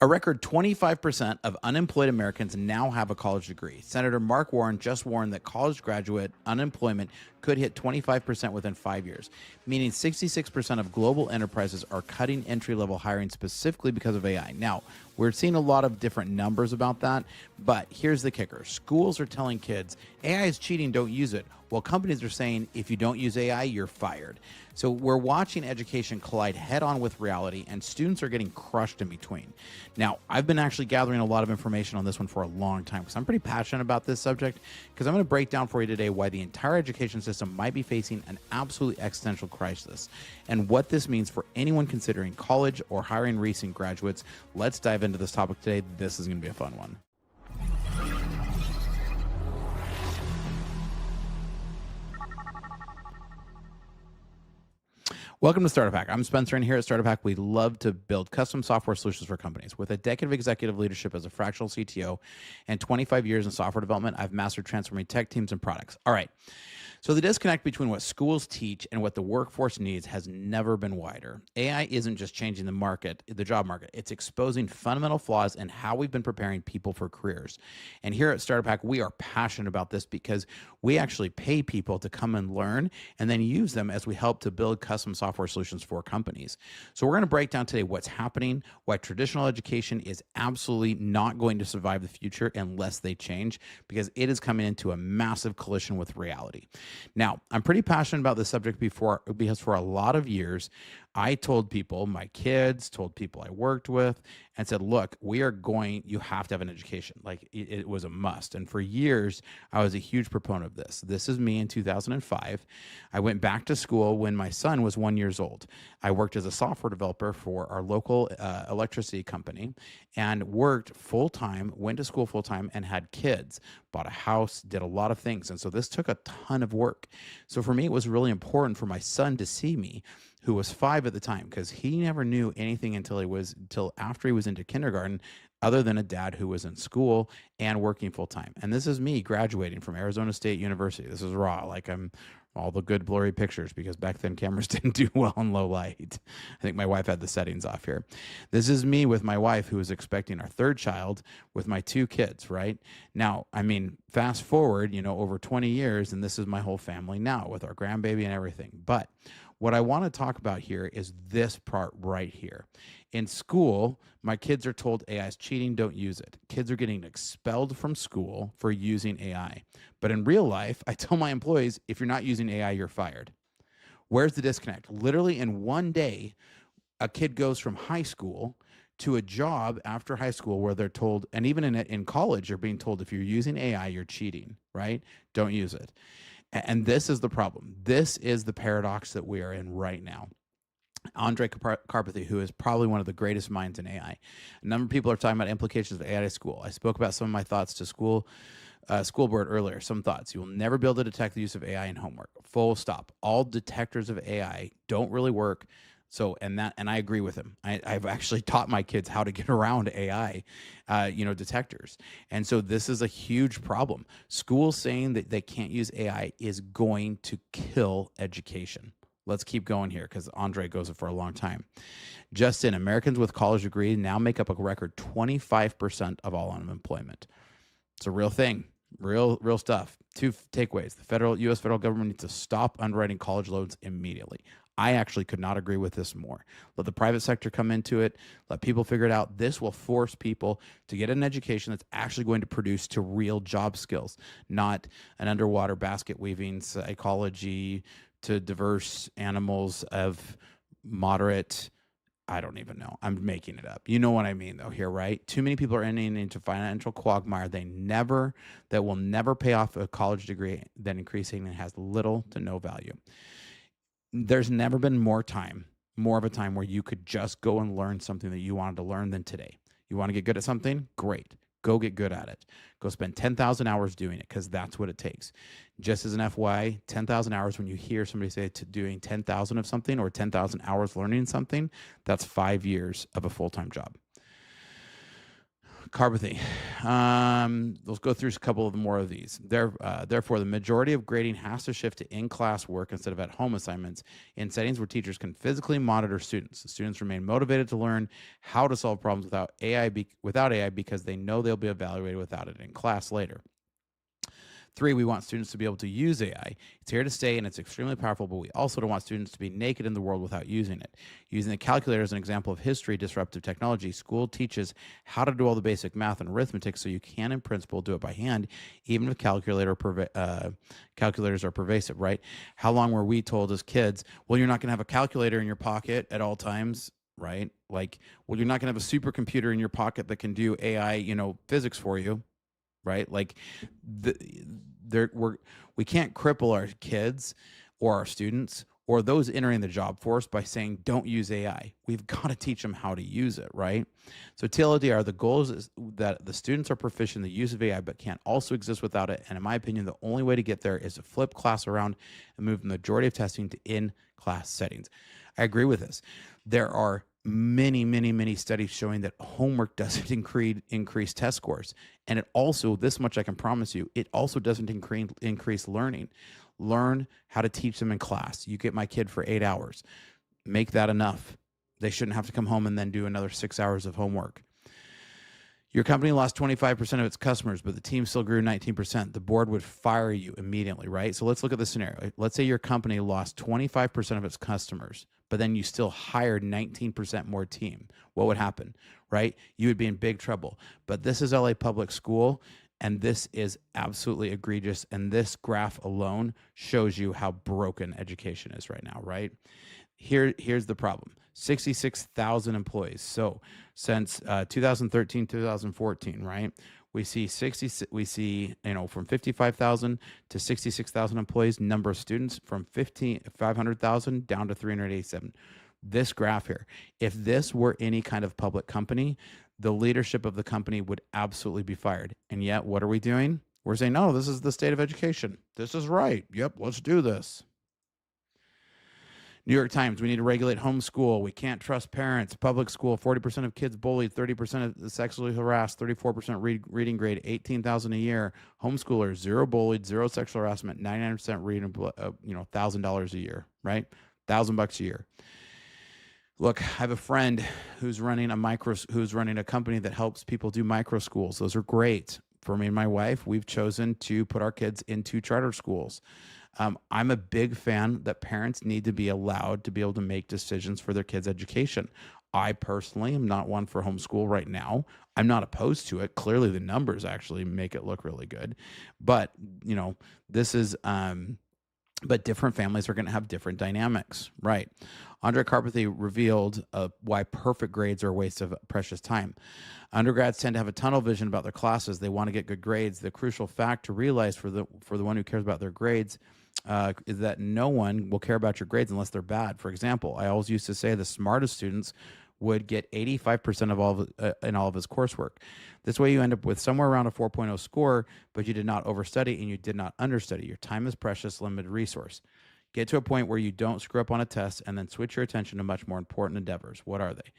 A record 25% of unemployed Americans now have a college degree. Senator Mark Warren just warned that college graduate unemployment could hit 25% within 5 years, meaning 66% of global enterprises are cutting entry-level hiring specifically because of AI. Now, we're seeing a lot of different numbers about that, but here's the kicker. Schools are telling kids, AI is cheating, don't use it. While companies are saying, if you don't use AI, you're fired. So we're watching education collide head on with reality, and students are getting crushed in between. Now, I've been actually gathering a lot of information on this one for a long time because I'm pretty passionate about this subject, because I'm going to break down for you today why the entire education system might be facing an absolute existential crisis and what this means for anyone considering college or hiring recent graduates. Let's dive into this topic today. This is going to be a fun one. Welcome to Startup Hack. I'm Spencer, and here at Startup Hack, we love to build custom software solutions for companies. With a decade of executive leadership as a fractional CTO and 25 years in software development, I've mastered transforming tech teams and products. All right. So the disconnect between what schools teach and what the workforce needs has never been wider. AI isn't just changing the market, the job market. It's exposing fundamental flaws in how we've been preparing people for careers. And here at Startup Hack, we are passionate about this because we actually pay people to come and learn and then use them as we help to build custom software solutions for companies. So we're going to break down today what's happening, why traditional education is absolutely not going to survive the future unless they change, because it is coming into a massive collision with reality. Now, I'm pretty passionate about this subject because for a lot of years, I told people, my kids, told people I worked with, and said, look, you have to have an education. Like it was a must. And for years, I was a huge proponent of this. This is me in 2005. I went back to school when my son was 1 year old. I worked as a software developer for our local electricity company and worked full-time, went to school full-time, and had kids, bought a house, did a lot of things. And so this took a ton of work. So for me, it was really important for my son to see me, who was 5 at the time, because he never knew anything until after he was into kindergarten, other than a dad who was in school and working full time. And this is me graduating from Arizona State University. This is raw, like I'm all the good blurry pictures, because back then cameras didn't do well in low light. I think my wife had the settings off here. This is me with my wife, who was expecting our 3rd child with my 2 kids, right? Now, I mean, fast forward, over 20 years, and this is my whole family now with our grandbaby and everything. But what I want to talk about here is this part right here. In school, my kids are told AI is cheating, don't use it. Kids are getting expelled from school for using AI. But in real life, I tell my employees, if you're not using AI, you're fired. Where's the disconnect? Literally in one day, a kid goes from high school to a job after high school where they're told, and even in college, you're being told if you're using AI, you're cheating, right? Don't use it. And this is the problem. This is the paradox that we are in right now. Andre Karpathy, who is probably one of the greatest minds in AI. A number of people are talking about implications of AI to school. I spoke about some of my thoughts to school board earlier. Some thoughts. You will never be able to detect the use of AI in homework. Full stop. All detectors of AI don't really work. So, and I agree with him. I've actually taught my kids how to get around AI, detectors. And so this is a huge problem. Schools saying that they can't use AI is going to kill education. Let's keep going here, because Andre goes it for a long time. Just in, Americans with college degrees now make up a record 25% of all unemployment. It's a real thing. Real stuff. 2 takeaways. The U.S. federal government needs to stop underwriting college loans immediately. I actually could not agree with this more. Let the private sector come into it. Let people figure it out. This will force people to get an education that's actually going to produce to real job skills, not an underwater basket weaving psychology to diverse animals of moderate, I don't even know. I'm making it up. You know what I mean, though, here, right? Too many people are entering into financial quagmire that will never pay off a college degree that increasing and has little to no value. There's never been more of a time where you could just go and learn something that you wanted to learn than today. You want to get good at something? Great. Go get good at it. Go spend 10,000 hours doing it, because that's what it takes. Just as an FYI, 10,000 hours, when you hear somebody say to doing 10,000 of something or 10,000 hours learning something, that's 5 years of a full-time job. Carpathy. Let's go through a couple of more of these. Therefore, the majority of grading has to shift to in-class work instead of at-home assignments in settings where teachers can physically monitor students. The students remain motivated to learn how to solve problems without AI because they know they'll be evaluated without it in class later. 3, we want students to be able to use AI. It's here to stay and it's extremely powerful, but we also don't want students to be naked in the world without using it. Using the calculator as an example of history disruptive technology, school teaches how to do all the basic math and arithmetic so you can, in principle, do it by hand, even if calculators are pervasive, right? How long were we told as kids, well, you're not going to have a calculator in your pocket at all times, right? Like, well, you're not going to have a supercomputer in your pocket that can do AI, physics for you, right? Like we can't cripple our kids or our students or those entering the job force by saying don't use AI. We've got to teach them how to use it, right? So TLDR, the goal is that the students are proficient in the use of AI but can't also exist without it. And in my opinion, the only way to get there is to flip class around and move the majority of testing to in-class settings. I agree with this. There are many studies showing that homework doesn't increase test scores. And it also, this much I can promise you, it also doesn't increase learning. Learn how to teach them in class. You get my kid for 8 hours. Make that enough. They shouldn't have to come home and then do another 6 hours of homework. Your company lost 25% of its customers, but the team still grew 19%. The board would fire you immediately, right? So let's look at the scenario. Let's say your company lost 25% of its customers, but then you still hired 19% more team. What would happen, right? You would be in big trouble. But this is LA Public School, and this is absolutely egregious. And this graph alone shows you how broken education is right now, right? Here's the problem. 66,000 employees. So since 2013, 2014, right? We see from 55,000 to 66,000 employees, number of students from 500,000 down to 387. This graph here, if this were any kind of public company, the leadership of the company would absolutely be fired. And yet, what are we doing? We're saying, no, this is the state of education. This is right. Yep, let's do this. New York Times, we need to regulate homeschool. We can't trust parents. Public school, 40% of kids bullied, 30% of sexually harassed, 34% reading grade, 18,000 a year. Homeschoolers, 0 bullied, 0 sexual harassment, 99% reading, $1,000 a year, right? $1,000 a year. Look, I have a friend who's running a company that helps people do micro schools. Those are great. For me and my wife, we've chosen to put our kids into charter schools. I'm a big fan that parents need to be allowed to be able to make decisions for their kids' education. I personally am not one for homeschool right now. I'm not opposed to it. Clearly, the numbers actually make it look really good. But, this is, but different families are going to have different dynamics, right? Andre Carpathy revealed why perfect grades are a waste of precious time. Undergrads tend to have a tunnel vision about their classes. They want to get good grades. The crucial fact to realize for the one who cares about their grades is that no one will care about your grades unless they're bad. For example, I always used to say the smartest students would get 85% in all of his coursework. This way you end up with somewhere around a 4.0 score, but you did not overstudy and you did not understudy. Your time is precious, limited resource. Get to a point where you don't screw up on a test and then switch your attention to much more important endeavors. What are they?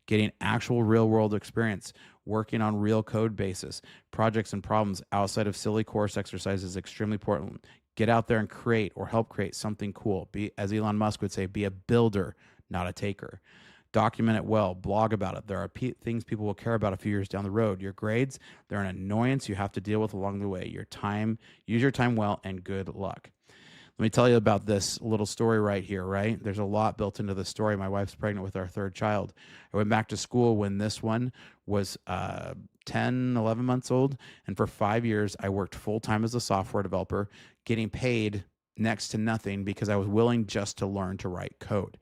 Getting actual real-world experience, working on real code basis, projects and problems outside of silly course exercises is extremely important. Get out there and create or help create something cool. Be, as Elon Musk would say, be a builder, not a taker. Document it well, blog about it. There are things people will care about a few years down the road. Your grades, they're an annoyance you have to deal with along the way. Your time, use your time well, and good luck. Let me tell you about this little story right here, right? There's a lot built into the story. My wife's pregnant with our third child. I went back to school when this one was 10, 11 months old. And for 5 years, I worked full-time as a software developer, getting paid next to nothing because I was willing just to learn to write code.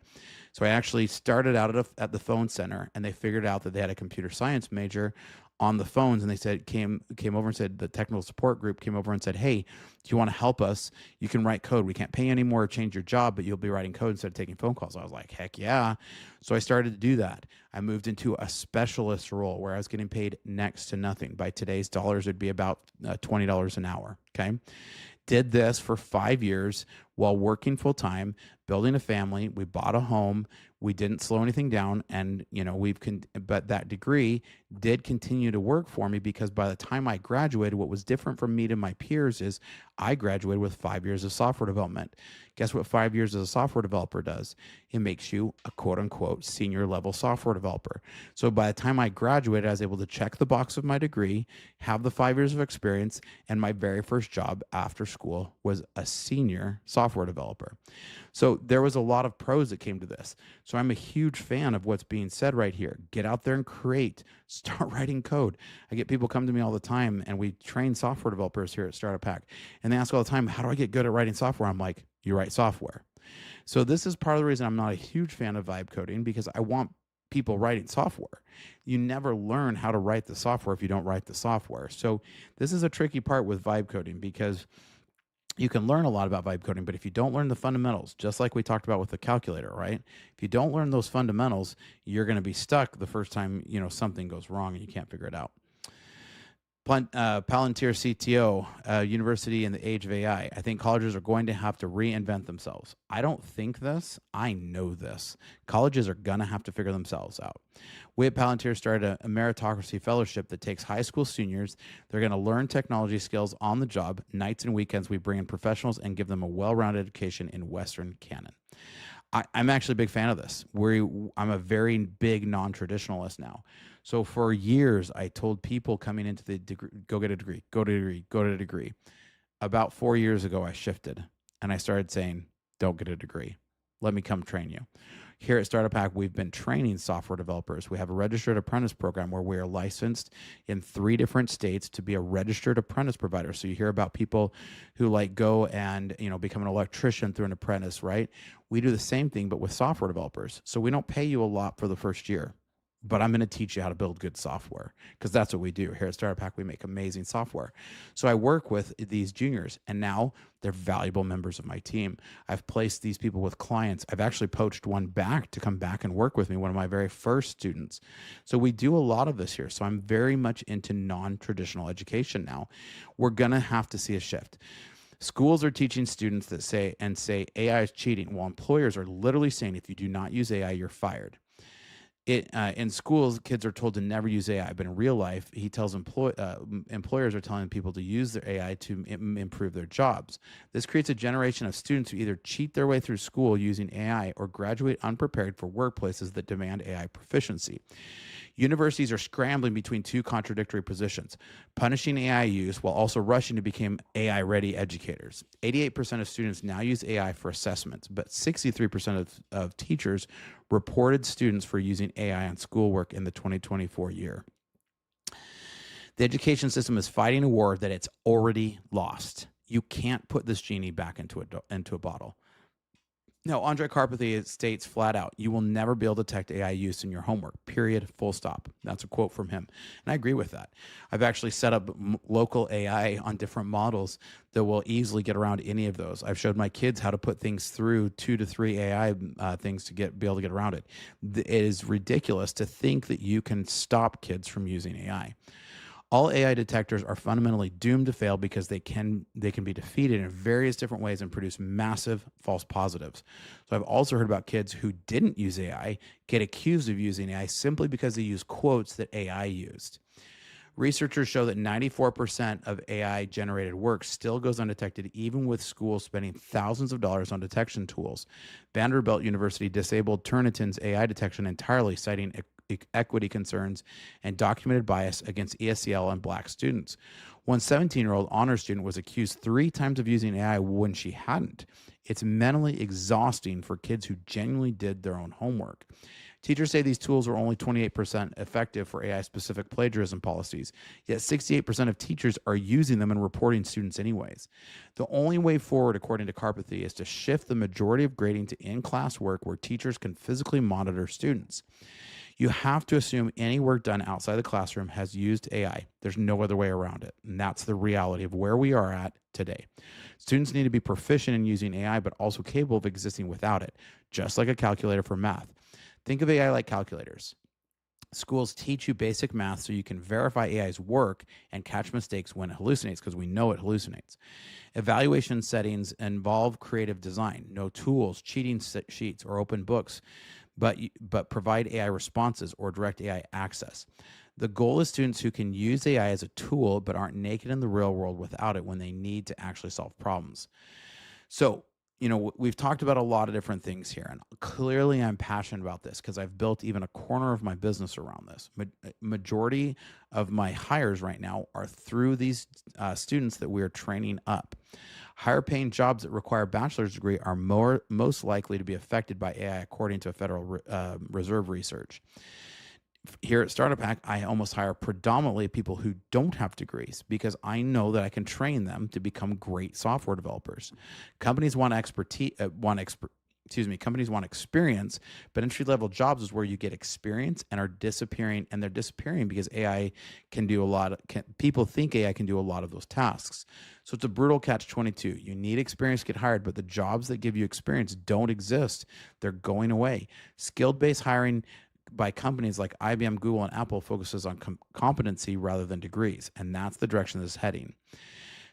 So I actually started out at the phone center, and they figured out that they had a computer science major on the phones, and they said came over and said, the technical support group came over and said, hey, do you want to help us? You can write code. We can't pay you anymore or change your job, but you'll be writing code instead of taking phone calls. I was like, heck yeah. So I started to do that. I moved into a specialist role where I was getting paid next to nothing. By today's dollars, it'd be about $20 an hour, okay? Did this for 5 years while working full time, building a family. We bought a home. We didn't slow anything down, and but that degree did continue to work for me because by the time I graduated, what was different from me to my peers is I graduated with 5 years of software development. Guess what 5 years as a software developer does? It makes you a quote unquote senior level software developer. So by the time I graduated, I was able to check the box of my degree, have the 5 years of experience, and my very first job after school was a senior software developer. So there was a lot of pros that came to this. So I'm a huge fan of what's being said right here. Get out there and create, start writing code. I get people come to me all the time, and we train software developers here at Startup Hack, and they ask all the time, how do I get good at writing software? I'm like, you write software. So this is part of the reason I'm not a huge fan of vibe coding, because I want people writing software. You never learn how to write the software if you don't write the software. So this is a tricky part with vibe coding, because you can learn a lot about vibe coding, but if you don't learn the fundamentals, just like we talked about with the calculator, right? If you don't learn those fundamentals, you're going to be stuck the first time, something goes wrong and you can't figure it out. Palantir CTO, university in the age of AI. I think colleges are going to have to reinvent themselves. I don't think this. I know this. Colleges are going to have to figure themselves out. We at Palantir started a meritocracy fellowship that takes high school seniors. They're going to learn technology skills on the job. Nights and weekends, we bring in professionals and give them a well-rounded education in Western canon. I'm actually a big fan of this. I'm a very big non-traditionalist now. So for years, I told people coming into the degree, go get a degree, go to a degree, go to a degree. About 4 years ago, I shifted and I started saying, don't get a degree. Let me come train you. Here at Startup Hack, we've been training software developers. We have a registered apprentice program where we are licensed in 3 different states to be a registered apprentice provider. So you hear about people who go and become an electrician through an apprentice, right? We do the same thing, but with software developers. So we don't pay you a lot for the first year, but I'm going to teach you how to build good software, because that's what we do here at Startup Hack. We make amazing software. So I work with these juniors, and now they're valuable members of my team. I've placed these people with clients. I've actually poached one back to come back and work with me, one of my very first students. So we do a lot of this here. So I'm very much into non-traditional education now. We're going to have to see a shift. Schools are teaching students that say AI is cheating, while employers are literally saying if you do not use AI, you're fired. In schools, kids are told to never use AI, but in real life, he tells employers are telling people to use their AI to improve their jobs. This creates a generation of students who either cheat their way through school using AI or graduate unprepared for workplaces that demand AI proficiency. Universities are scrambling between 2 contradictory positions, punishing AI use while also rushing to become AI-ready educators. 88% of students now use AI for assessments, but 63% of teachers reported students for using AI on schoolwork in the 2024 year. The education system is fighting a war that it's already lost. You can't put this genie back into a bottle. No, Andre Carpathy states flat out, you will never be able to detect AI use in your homework, period, full stop. That's a quote from him. And I agree with that. I've actually set up local AI on different models that will easily get around any of those. I've showed my kids how to put things through 2 to 3 AI things to be able to get around it. It is ridiculous to think that you can stop kids from using AI. All AI detectors are fundamentally doomed to fail because they can be defeated in various different ways and produce massive false positives. So I've also heard about kids who didn't use AI get accused of using AI simply because they use quotes that AI used. Researchers show that 94% of AI-generated work still goes undetected, even with schools spending thousands of dollars on detection tools. Vanderbilt University disabled Turnitin's AI detection entirely, citing equity concerns and documented bias against ESEL and Black students. One 17-year-old honors student was accused 3 times of using AI when she hadn't. It's mentally exhausting for kids who genuinely did their own homework. Teachers say these tools are only 28% effective for AI-specific plagiarism policies, yet 68% of teachers are using them and reporting students anyways. The only way forward, according to Carpathy, is to shift the majority of grading to in-class work where teachers can physically monitor students. You have to assume any work done outside the classroom has used AI. There's no other way around it. And that's the reality of where we are at today. Students need to be proficient in using AI, but also capable of existing without it, just like a calculator for math. Think of AI like calculators. Schools teach you basic math so you can verify AI's work and catch mistakes when it hallucinates, because we know it hallucinates. Evaluation settings involve creative design, no tools, cheating sheets, or open books but provide AI responses or direct AI access. The goal is students who can use AI as a tool but aren't naked in the real world without it when they need to actually solve problems. So, we've talked about a lot of different things here, and clearly I'm passionate about this because I've built even a corner of my business around this. Majority of my hires right now are through these students that we are training up. Higher paying jobs that require a bachelor's degree are most likely to be affected by AI, according to Federal Reserve research. Here at Startup Hack, I almost hire predominantly people who don't have degrees because I know that I can train them to become great software developers. Companies want companies want experience, but entry-level jobs is where you get experience and are disappearing, and they're disappearing because AI can do a lot people think AI can do a lot of those tasks. So it's a brutal catch-22. You need experience to get hired, but the jobs that give you experience don't exist. They're going away. Skill-based hiring by companies like IBM, Google, and Apple focuses on competency rather than degrees, and that's the direction this is heading.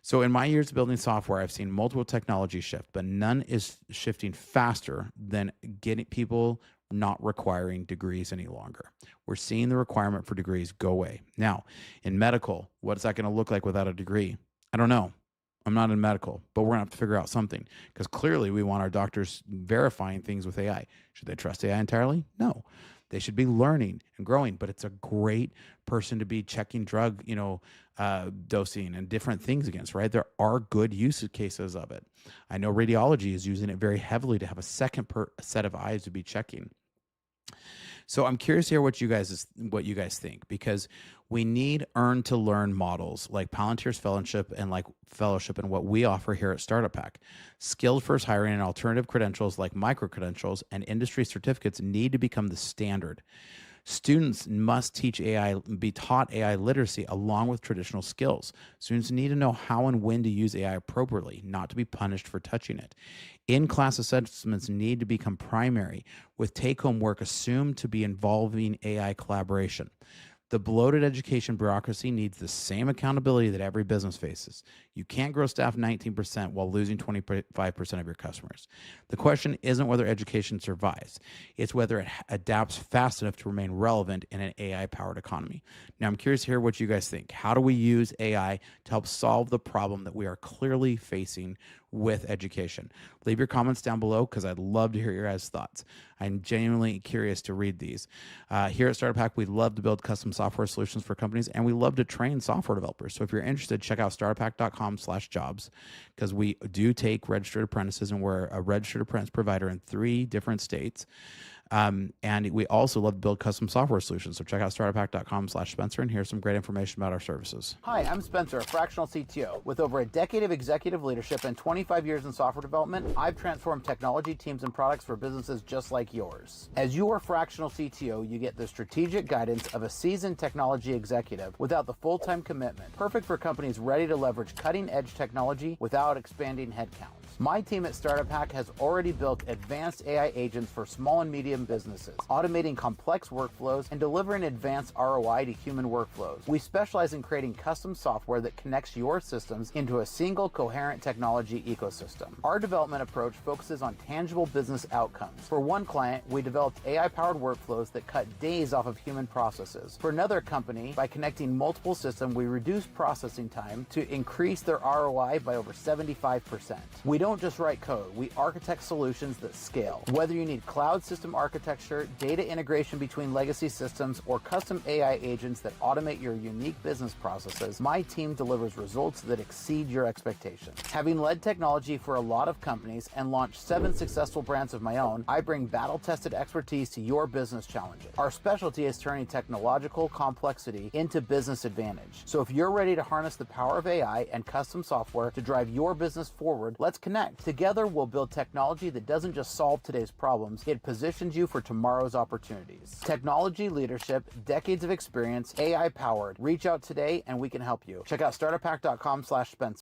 So in my years of building software, I've seen multiple technologies shift, but none is shifting faster than getting people not requiring degrees any longer. We're seeing the requirement for degrees go away. Now, in medical, what's that going to look like without a degree? I don't know. I'm not in medical, but we're going to have to figure out something because clearly we want our doctors verifying things with AI. Should they trust AI entirely? No. They should be learning and growing, but it's a great person to be checking drug, dosing and different things against, right? There are good use cases of it. I know radiology is using it very heavily to have a second set of eyes to be checking. So I'm curious to hear what you guys think, because we need earn to learn models like Palantir's fellowship and what we offer here at Startup Hack. Skilled first hiring and alternative credentials like micro credentials and industry certificates need to become the standard. Students must be taught AI literacy along with traditional skills. Students need to know how and when to use AI appropriately, not to be punished for touching it. In-class assessments need to become primary, with take-home work assumed to be involving AI collaboration. The bloated education bureaucracy needs the same accountability that every business faces. You can't grow staff 19% while losing 25% of your customers. The question isn't whether education survives. It's whether it adapts fast enough to remain relevant in an AI-powered economy. Now, I'm curious to hear what you guys think. How do we use AI to help solve the problem that we are clearly facing with education? Leave your comments down below because I'd love to hear your guys' thoughts. I'm genuinely curious to read these. Here at Startup Hack, we love to build custom software solutions for companies, and we love to train software developers. So if you're interested, check out startuphack.com/jobs, because we do take registered apprentices, and we're a registered apprentice provider in 3 different states. And we also love to build custom software solutions. So check out startuphack.com/Spencer, and here's some great information about our services. Hi, I'm Spencer, a fractional CTO. With over a decade of executive leadership and 25 years in software development, I've transformed technology teams and products for businesses just like yours. As your fractional CTO, you get the strategic guidance of a seasoned technology executive without the full-time commitment, perfect for companies ready to leverage cutting-edge technology without expanding headcount. My team at Startup Hack has already built advanced AI agents for small and medium businesses, automating complex workflows and delivering advanced ROI to human workflows. We specialize in creating custom software that connects your systems into a single coherent technology ecosystem. Our development approach focuses on tangible business outcomes. For one client, we developed AI-powered workflows that cut days off of human processes. For another company, by connecting multiple systems, we reduced processing time to increase their ROI by over 75%. We don't just write code, we architect solutions that scale. Whether you need cloud system architecture, data integration between legacy systems, or custom AI agents that automate your unique business processes, my team delivers results that exceed your expectations. Having led technology for a lot of companies and launched 7 successful brands of my own, I bring battle-tested expertise to your business challenges. Our specialty is turning technological complexity into business advantage. So if you're ready to harness the power of AI and custom software to drive your business forward, let's connect. Together, we'll build technology that doesn't just solve today's problems, it positions you for tomorrow's opportunities. Technology leadership, decades of experience, AI powered. Reach out today and we can help you. Check out startuphack.com/Spencer.